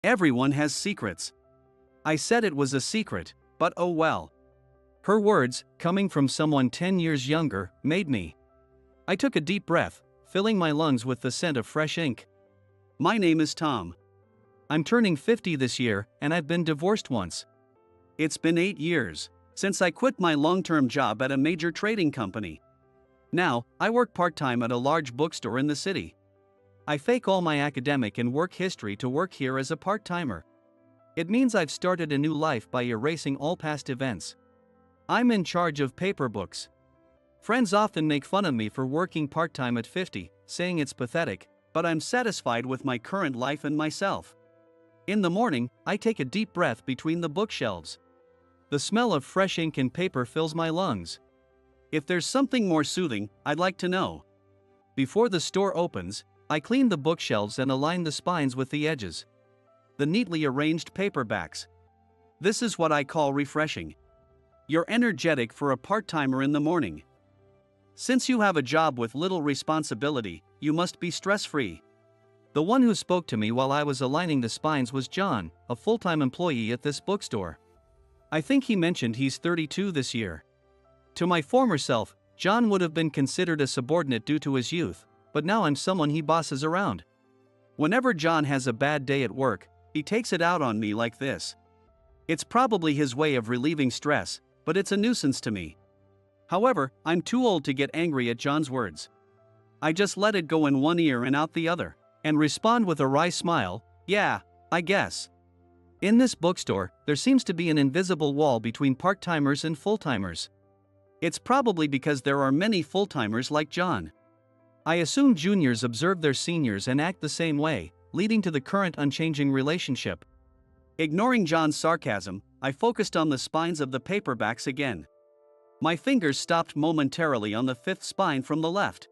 Everyone has secrets. I said it was a secret, but oh well. Her words, coming from someone 10 years younger, made me. I took a deep breath, filling my lungs with the scent of fresh ink. My name is Tom. I'm turning 50 this year, and I've been divorced once. It's been 8 years since I quit my long-term job at a major trading company. Now, I work part-time at a large bookstore in the city. I fake all my academic and work history to work here as a part-timer. It means I've started a new life by erasing all past events. I'm in charge of paper books. Friends often make fun of me for working part-time at 50, saying it's pathetic, but I'm satisfied with my current life and myself. In the morning, I take a deep breath between the bookshelves. The smell of fresh ink and paper fills my lungs. If there's something more soothing, I'd like to know. Before the store opens, I clean the bookshelves and align the spines with the edges. The neatly arranged paperbacks. This is what I call refreshing. You're energetic for a part-timer in the morning. Since you have a job with little responsibility, you must be stress-free. The one who spoke to me while I was aligning the spines was John, a full-time employee at this bookstore. I think he mentioned he's 32 this year. To my former self, John would have been considered a subordinate due to his youth, but now I'm someone he bosses around. Whenever John has a bad day at work, he takes it out on me like this. It's probably his way of relieving stress, but it's a nuisance to me. However, I'm too old to get angry at John's words. I just let it go in one ear and out the other, and respond with a wry smile, yeah, I guess. In this bookstore, there seems to be an invisible wall between part-timers and full-timers. It's probably because there are many full-timers like John. I assume juniors observe their seniors and act the same way, leading to the current unchanging relationship. Ignoring John's sarcasm, I focused on the spines of the paperbacks again. My fingers stopped momentarily on the fifth spine from the left.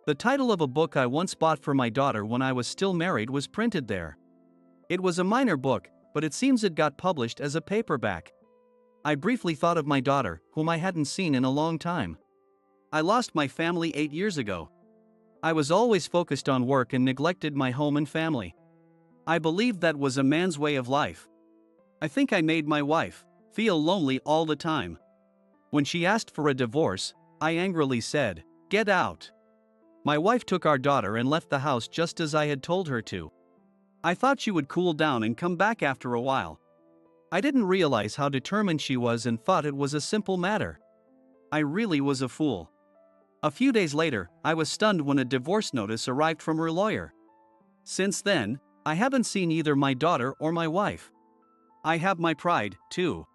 The title of a book I once bought for my daughter when I was still married was printed there. It was a minor book, but it seems it got published as a paperback. I briefly thought of my daughter, whom I hadn't seen in a long time. I lost my family 8 years ago. I was always focused on work and neglected my home and family. I believed that was a man's way of life. I think I made my wife feel lonely all the time. When she asked for a divorce, I angrily said, "Get out." My wife took our daughter and left the house just as I had told her to. I thought she would cool down and come back after a while. I didn't realize how determined she was and thought it was a simple matter. I really was a fool. A few days later, I was stunned when a divorce notice arrived from her lawyer. Since then, I haven't seen either my daughter or my wife. I have my pride, too.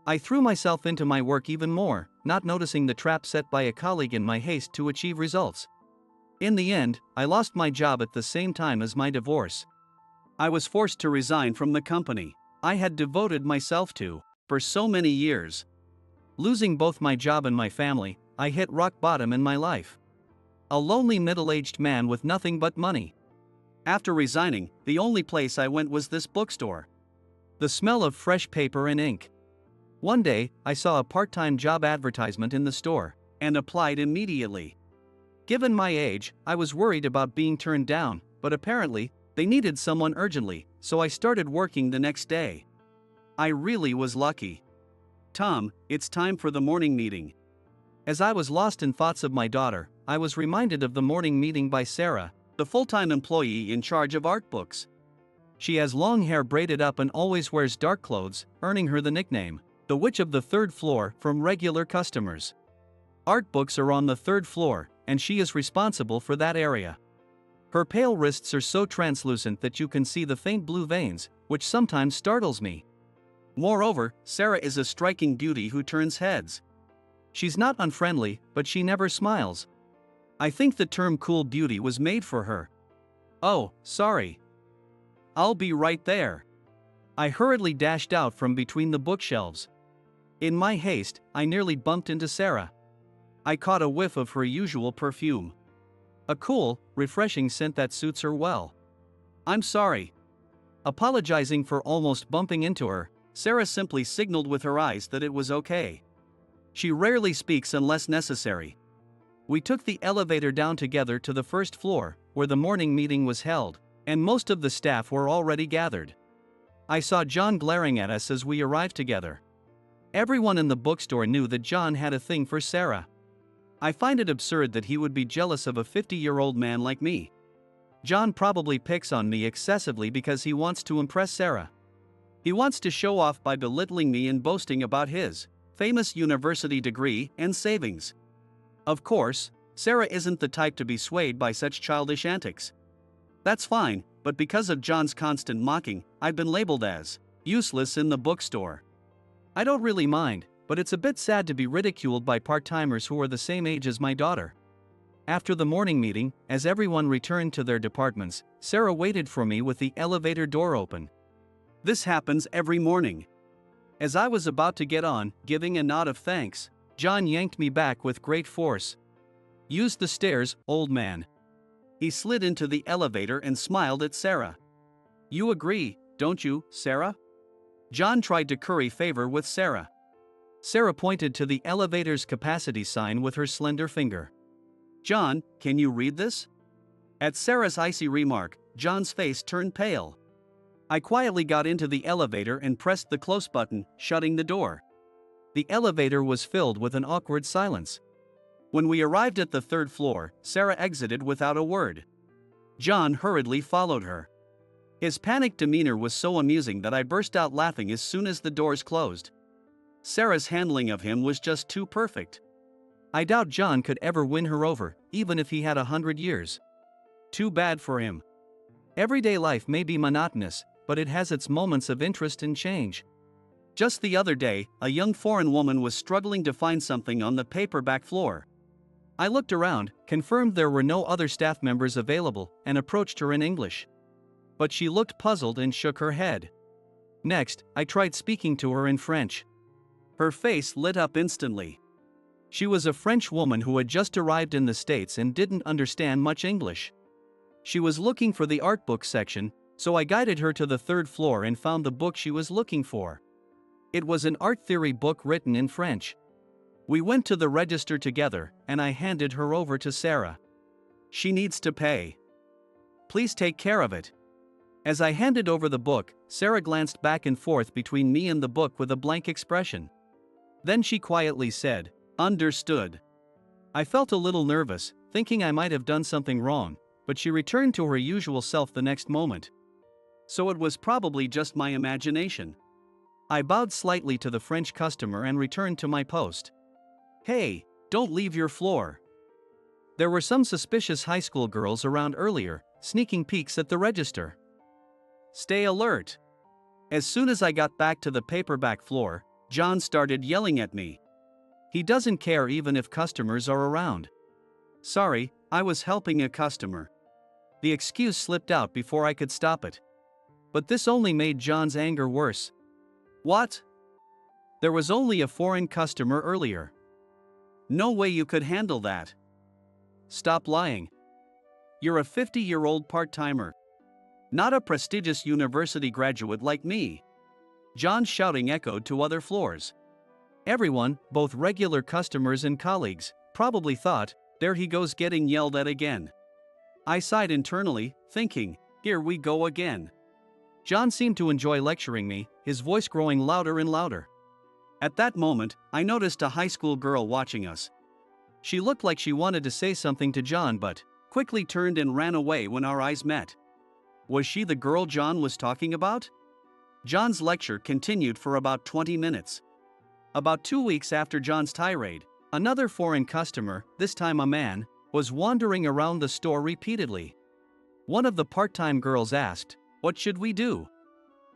I threw myself into my work even more, not noticing the trap set by a colleague in my haste to achieve results. In the end, I lost my job at the same time as my divorce. I was forced to resign from the company I had devoted myself to for so many years. Losing both my job and my family, I hit rock bottom in my life. A lonely middle-aged man with nothing but money. After resigning, the only place I went was this bookstore. The smell of fresh paper and ink. One day, I saw a part-time job advertisement in the store, and applied immediately. Given my age, I was worried about being turned down, but apparently, they needed someone urgently, so I started working the next day. I really was lucky. Tom, it's time for the morning meeting. As I was lost in thoughts of my daughter, I was reminded of the morning meeting by Sarah, the full-time employee in charge of art books. She has long hair braided up and always wears dark clothes, earning her the nickname, the Witch of the Third Floor, from regular customers. Art books are on the third floor, and she is responsible for that area. Her pale wrists are so translucent that you can see the faint blue veins, which sometimes startles me. Moreover, Sarah is a striking beauty who turns heads. She's not unfriendly, but she never smiles. I think the term cool beauty was made for her. Oh, sorry. I'll be right there. I hurriedly dashed out from between the bookshelves. In my haste, I nearly bumped into Sarah. I caught a whiff of her usual perfume. A cool, refreshing scent that suits her well. I'm sorry. Apologizing for almost bumping into her, Sarah simply signaled with her eyes that it was okay. She rarely speaks unless necessary. We took the elevator down together to the first floor, where the morning meeting was held, and most of the staff were already gathered. I saw John glaring at us as we arrived together. Everyone in the bookstore knew that John had a thing for Sarah. I find it absurd that he would be jealous of a 50-year-old man like me. John probably picks on me excessively because he wants to impress Sarah. He wants to show off by belittling me and boasting about his famous university degree and savings. Of course, Sarah isn't the type to be swayed by such childish antics. That's fine, but because of John's constant mocking, I've been labeled as useless in the bookstore. I don't really mind, but it's a bit sad to be ridiculed by part-timers who are the same age as my daughter. After the morning meeting, as everyone returned to their departments, Sarah waited for me with the elevator door open. This happens every morning. As I was about to get on, giving a nod of thanks, John yanked me back with great force. "Use the stairs, old man." He slid into the elevator and smiled at Sarah. "You agree, don't you, Sarah?" John tried to curry favor with Sarah. Sarah pointed to the elevator's capacity sign with her slender finger. "John, can you read this?" At Sarah's icy remark, John's face turned pale. I quietly got into the elevator and pressed the close button, shutting the door. The elevator was filled with an awkward silence. When we arrived at the third floor, Sarah exited without a word. John hurriedly followed her. His panicked demeanor was so amusing that I burst out laughing as soon as the doors closed. Sarah's handling of him was just too perfect. I doubt John could ever win her over, even if he had 100 years. Too bad for him. Everyday life may be monotonous, but it has its moments of interest and change. Just the other day, a young foreign woman was struggling to find something on the paperback floor. I looked around, confirmed there were no other staff members available, and approached her in English. But she looked puzzled and shook her head. Next, I tried speaking to her in French. Her face lit up instantly. She was a French woman who had just arrived in the States and didn't understand much English. She was looking for the art book section, so I guided her to the third floor and found the book she was looking for. It was an art theory book written in French. We went to the register together, and I handed her over to Sarah. "She needs to pay. Please take care of it." As I handed over the book, Sarah glanced back and forth between me and the book with a blank expression. Then she quietly said, "Understood." I felt a little nervous, thinking I might have done something wrong, but she returned to her usual self the next moment. So it was probably just my imagination. I bowed slightly to the French customer and returned to my post. "Hey, don't leave your floor." There were some suspicious high school girls around earlier, sneaking peeks at the register. Stay alert. As soon as I got back to the paperback floor, John started yelling at me. He doesn't care even if customers are around. Sorry, I was helping a customer. The excuse slipped out before I could stop it. But this only made John's anger worse. What? There was only a foreign customer earlier. No way you could handle that. Stop lying. You're a 50-year-old part-timer. Not a prestigious university graduate like me. John's shouting echoed to other floors. Everyone, both regular customers and colleagues, probably thought, there he goes getting yelled at again. I sighed internally, thinking, here we go again. John seemed to enjoy lecturing me, his voice growing louder and louder. At that moment, I noticed a high school girl watching us. She looked like she wanted to say something to John but quickly turned and ran away when our eyes met. Was she the girl John was talking about? John's lecture continued for about 20 minutes. About 2 weeks after John's tirade, another foreign customer, this time a man, was wandering around the store repeatedly. One of the part-time girls asked, "What should we do?"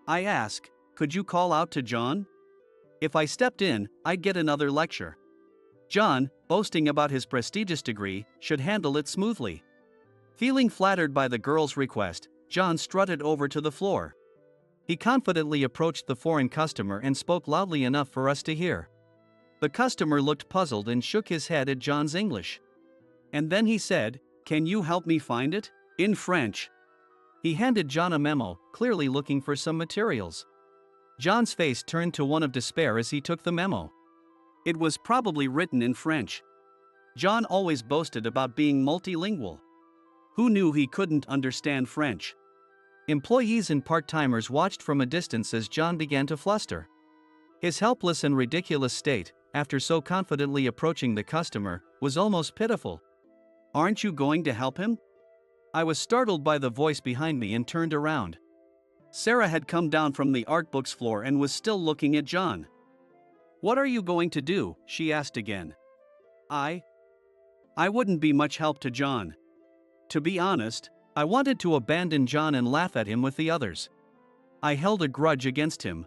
I asked, "Could you call out to John?" If I stepped in, I'd get another lecture. John, boasting about his prestigious degree, should handle it smoothly. Feeling flattered by the girl's request, John strutted over to the floor. He confidently approached the foreign customer and spoke loudly enough for us to hear. The customer looked puzzled and shook his head at John's English. And then he said, "Can you help me find it?" in French. He handed John a memo, clearly looking for some materials. John's face turned to one of despair as he took the memo. It was probably written in French. John always boasted about being multilingual. Who knew he couldn't understand French? Employees and part-timers watched from a distance as John began to fluster. His helpless and ridiculous state, after so confidently approaching the customer, was almost pitiful. "Aren't you going to help him?" I was startled by the voice behind me and turned around. Sarah had come down from the art books floor and was still looking at John. "What are you going to do?" she asked again. I wouldn't be much help to John. To be honest, I wanted to abandon John and laugh at him with the others. I held a grudge against him.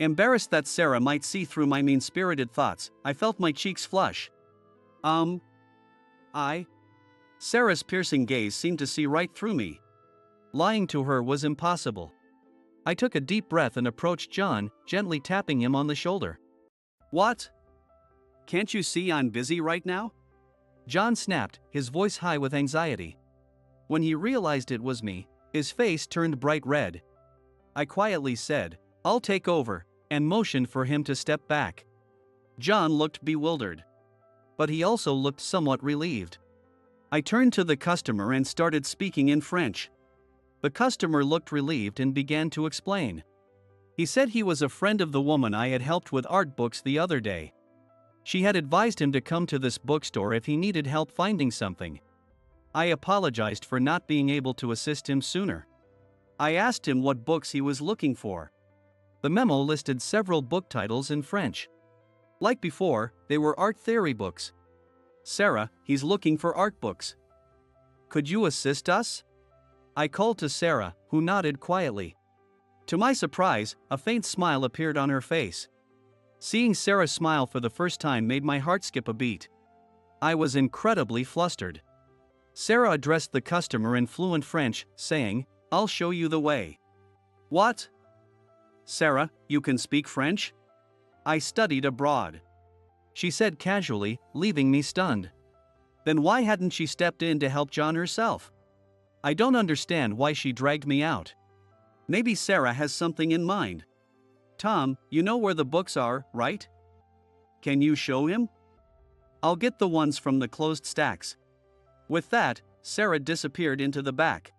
Embarrassed that Sarah might see through my mean-spirited thoughts, I felt my cheeks flush. Sarah's piercing gaze seemed to see right through me. Lying to her was impossible. I took a deep breath and approached John, gently tapping him on the shoulder. "What? Can't you see I'm busy right now?" John snapped, his voice high with anxiety. When he realized it was me, his face turned bright red. I quietly said, "I'll take over," and motioned for him to step back. John looked bewildered. But he also looked somewhat relieved. I turned to the customer and started speaking in French. The customer looked relieved and began to explain. He said he was a friend of the woman I had helped with art books the other day. She had advised him to come to this bookstore if he needed help finding something. I apologized for not being able to assist him sooner. I asked him what books he was looking for. The memo listed several book titles in French. Like before, they were art theory books. "Sarah, he's looking for art books. Could you assist us?" I called to Sarah, who nodded quietly. To my surprise, a faint smile appeared on her face. Seeing Sarah smile for the first time made my heart skip a beat. I was incredibly flustered. Sarah addressed the customer in fluent French, saying, "I'll show you the way." "What? Sarah, you can speak French?" "I studied abroad," she said casually, leaving me stunned. Then why hadn't she stepped in to help John herself? I don't understand why she dragged me out. Maybe Sarah has something in mind. "Tom, you know where the books are, right? Can you show him? I'll get the ones from the closed stacks." With that, Sarah disappeared into the back.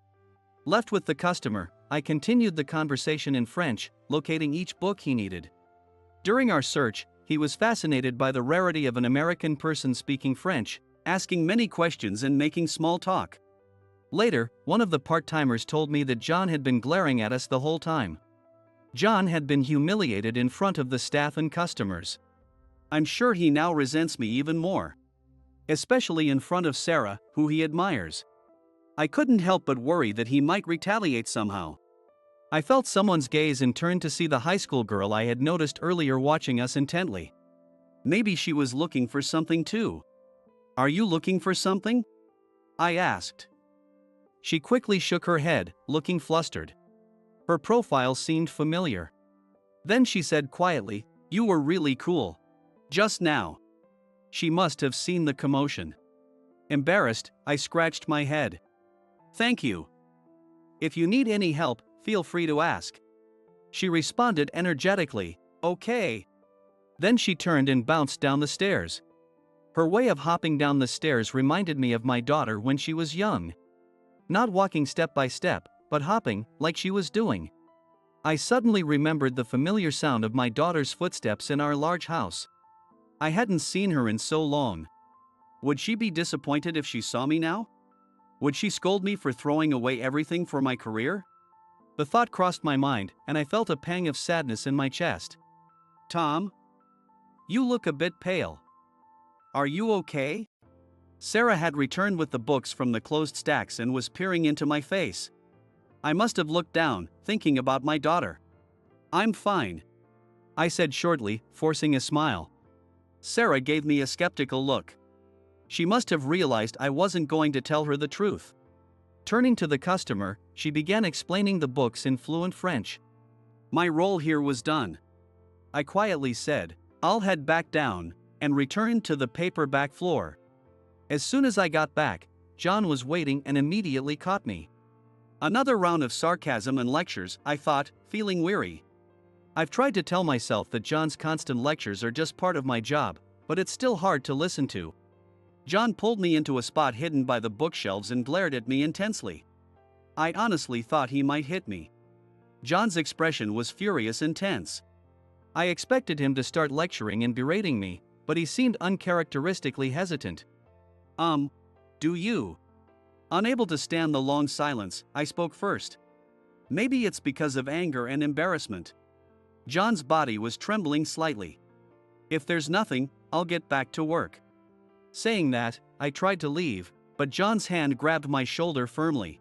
Left with the customer, I continued the conversation in French, locating each book he needed. During our search, he was fascinated by the rarity of an American person speaking French, asking many questions and making small talk. Later, one of the part-timers told me that John had been glaring at us the whole time. John had been humiliated in front of the staff and customers. I'm sure he now resents me even more. Especially in front of Sarah, who he admires. I couldn't help but worry that he might retaliate somehow. I felt someone's gaze and turned to see the high school girl I had noticed earlier watching us intently. Maybe she was looking for something too. "Are you looking for something?" I asked. She quickly shook her head, looking flustered. Her profile seemed familiar. Then she said quietly, "You were really cool just now." She must have seen the commotion. Embarrassed, I scratched my head. "Thank you. If you need any help, feel free to ask." She responded energetically, "Okay." Then she turned and bounced down the stairs. Her way of hopping down the stairs reminded me of my daughter when she was young. Not walking step by step, but hopping, like she was doing. I suddenly remembered the familiar sound of my daughter's footsteps in our large house. I hadn't seen her in so long. Would she be disappointed if she saw me now? Would she scold me for throwing away everything for my career? The thought crossed my mind, and I felt a pang of sadness in my chest. "Tom? You look a bit pale. Are you okay?" Sarah had returned with the books from the closed stacks and was peering into my face. I must have looked down, thinking about my daughter. "I'm fine," I said shortly, forcing a smile. Sarah gave me a skeptical look. She must have realized I wasn't going to tell her the truth. Turning to the customer, she began explaining the books in fluent French. "My role here was done," I quietly said. "I'll head back down," and returned to the paperback floor. As soon as I got back, John was waiting and immediately caught me. Another round of sarcasm and lectures, I thought, feeling weary. I've tried to tell myself that John's constant lectures are just part of my job, but it's still hard to listen to. John pulled me into a spot hidden by the bookshelves and glared at me intensely. I honestly thought he might hit me. John's expression was furious and tense. I expected him to start lecturing and berating me, but he seemed uncharacteristically hesitant. Do you? Unable to stand the long silence, I spoke first. Maybe it's because of anger and embarrassment. John's body was trembling slightly. If there's nothing, I'll get back to work. Saying that, I tried to leave, but John's hand grabbed my shoulder firmly.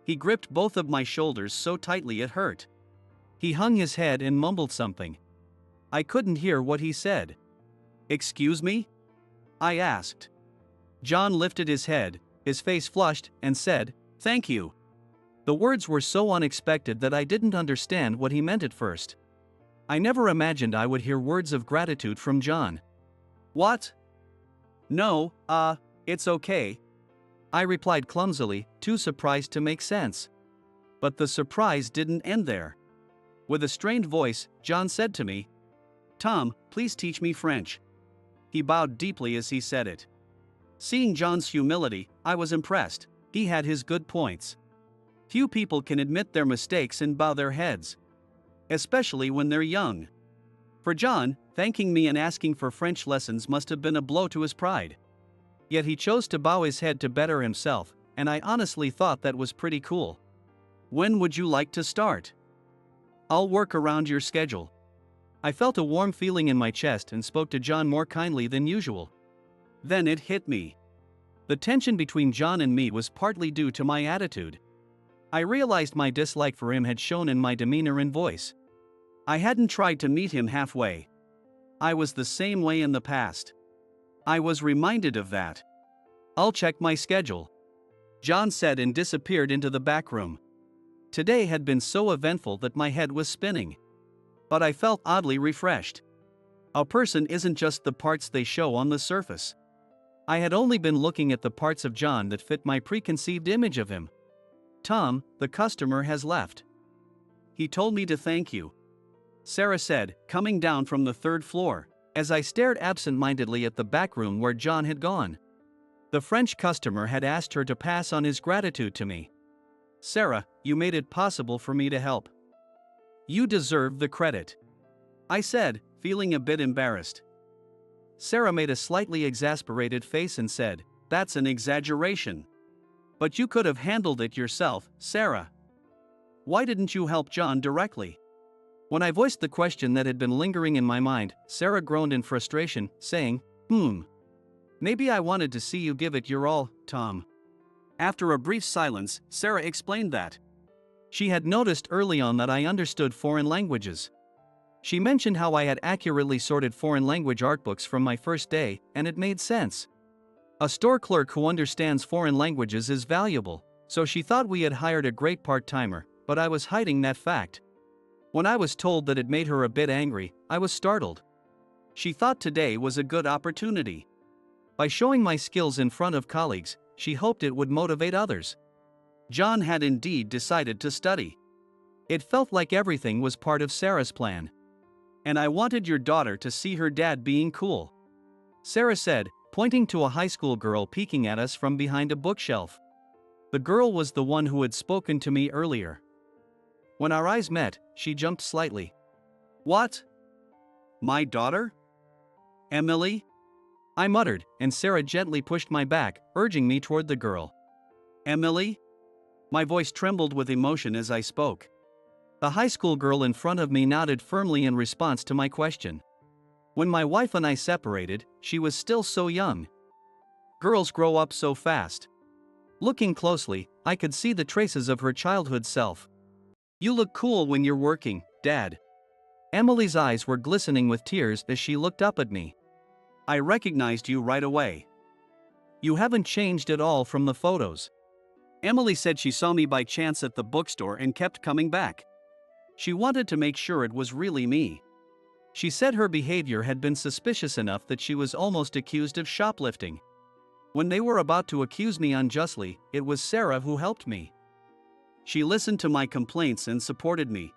He gripped both of my shoulders so tightly it hurt. He hung his head and mumbled something. I couldn't hear what he said. "Excuse me?" I asked. John lifted his head, his face flushed, and said, "Thank you." The words were so unexpected that I didn't understand what he meant at first. I never imagined I would hear words of gratitude from John. "What?" "No, it's okay," I replied clumsily, too surprised to make sense. But the surprise didn't end there. With a strained voice, John said to me, "Tom, please teach me French." He bowed deeply as he said it. Seeing John's humility, I was impressed. He had his good points. Few people can admit their mistakes and bow their heads, especially when they're young. For John, thanking me and asking for French lessons must have been a blow to his pride. Yet he chose to bow his head to better himself, and I honestly thought that was pretty cool. "When would you like to start?" "I'll work around your schedule." I felt a warm feeling in my chest and spoke to John more kindly than usual. Then it hit me. The tension between John and me was partly due to my attitude. I realized my dislike for him had shown in my demeanor and voice. I hadn't tried to meet him halfway. I was the same way in the past. I was reminded of that. "I'll check my schedule," John said and disappeared into the back room. Today had been so eventful that my head was spinning. But I felt oddly refreshed. A person isn't just the parts they show on the surface. I had only been looking at the parts of John that fit my preconceived image of him. "Tom, the customer has left. He told me to thank you," Sarah said, coming down from the third floor, as I stared absent-mindedly at the back room where John had gone. The French customer had asked her to pass on his gratitude to me. "Sarah, you made it possible for me to help. You deserve the credit," I said, feeling a bit embarrassed. Sarah made a slightly exasperated face and said, "That's an exaggeration. But you could have handled it yourself, Sarah. Why didn't you help John directly?" When I voiced the question that had been lingering in my mind, Sarah groaned in frustration, saying, Maybe I wanted to see you give it your all, Tom." After a brief silence, Sarah explained that she had noticed early on that I understood foreign languages. She mentioned how I had accurately sorted foreign language art books from my first day, and it made sense. A store clerk who understands foreign languages is valuable, so she thought we had hired a great part-timer, but I was hiding that fact. When I was told that it made her a bit angry, I was startled. She thought today was a good opportunity. By showing my skills in front of colleagues, she hoped it would motivate others. John had indeed decided to study. It felt like everything was part of Sarah's plan. "And I wanted your daughter to see her dad being cool," Sarah said, pointing to a high school girl peeking at us from behind a bookshelf. The girl was the one who had spoken to me earlier. When our eyes met, she jumped slightly. "What? My daughter? Emily?" I muttered, and Sarah gently pushed my back, urging me toward the girl. "Emily?" My voice trembled with emotion as I spoke. The high school girl in front of me nodded firmly in response to my question. When my wife and I separated, she was still so young. Girls grow up so fast. Looking closely, I could see the traces of her childhood self. "You look cool when you're working, Dad." Emily's eyes were glistening with tears as she looked up at me. "I recognized you right away. You haven't changed at all from the photos." Emily said she saw me by chance at the bookstore and kept coming back. She wanted to make sure it was really me. She said her behavior had been suspicious enough that she was almost accused of shoplifting. When they were about to accuse me unjustly, it was Sarah who helped me. She listened to my complaints and supported me.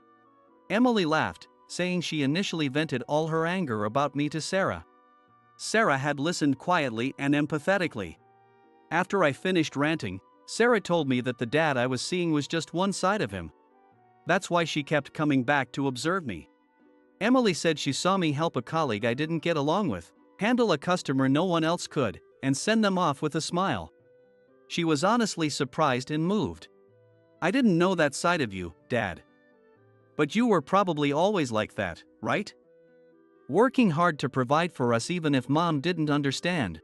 Emily laughed, saying she initially vented all her anger about me to Sarah. Sarah had listened quietly and empathetically. After I finished ranting, Sarah told me that the dad I was seeing was just one side of him. That's why she kept coming back to observe me. Emily said she saw me help a colleague I didn't get along with, handle a customer no one else could, and send them off with a smile. She was honestly surprised and moved. I didn't know that side of you, Dad. But you were probably always like that, right? Working hard to provide for us even if Mom didn't understand.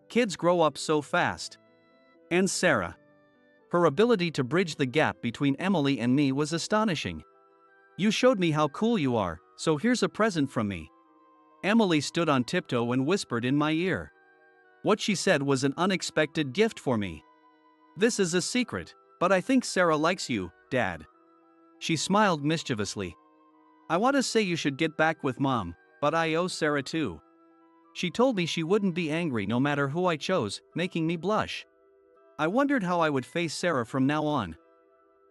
Kids grow up so fast. And Sarah. Her ability to bridge the gap between Emily and me was astonishing. You showed me how cool you are, so here's a present from me. Emily stood on tiptoe and whispered in my ear. What she said was an unexpected gift for me. This is a secret, but I think Sarah likes you, Dad. She smiled mischievously. I want to say you should get back with Mom, but I owe Sarah too. She told me she wouldn't be angry no matter who I chose, making me blush. I wondered how I would face Sarah from now on.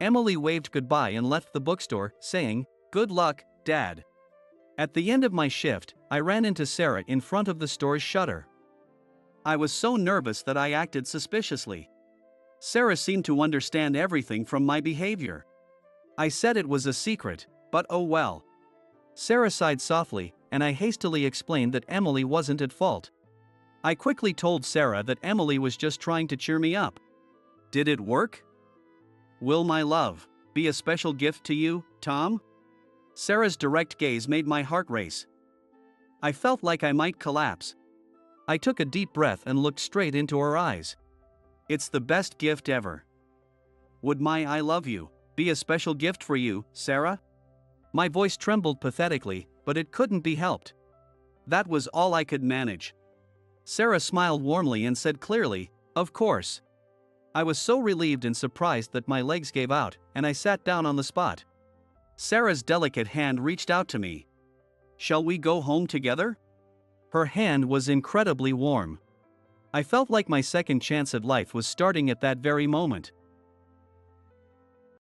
Emily waved goodbye and left the bookstore, saying, "Good luck, Dad." At the end of my shift, I ran into Sarah in front of the store's shutter. I was so nervous that I acted suspiciously. Sarah seemed to understand everything from my behavior. I said it was a secret, but oh well. Sarah sighed softly, and I hastily explained that Emily wasn't at fault. I quickly told Sarah that Emily was just trying to cheer me up. Did it work? Will my love be a special gift to you, Tom? Sarah's direct gaze made my heart race. I felt like I might collapse. I took a deep breath and looked straight into her eyes. It's the best gift ever. Would my I love you be a special gift for you, Sarah? My voice trembled pathetically, but it couldn't be helped. That was all I could manage. Sarah smiled warmly and said clearly, "Of course." I was so relieved and surprised that my legs gave out, and I sat down on the spot. Sarah's delicate hand reached out to me. "Shall we go home together?" Her hand was incredibly warm. I felt like my second chance at life was starting at that very moment.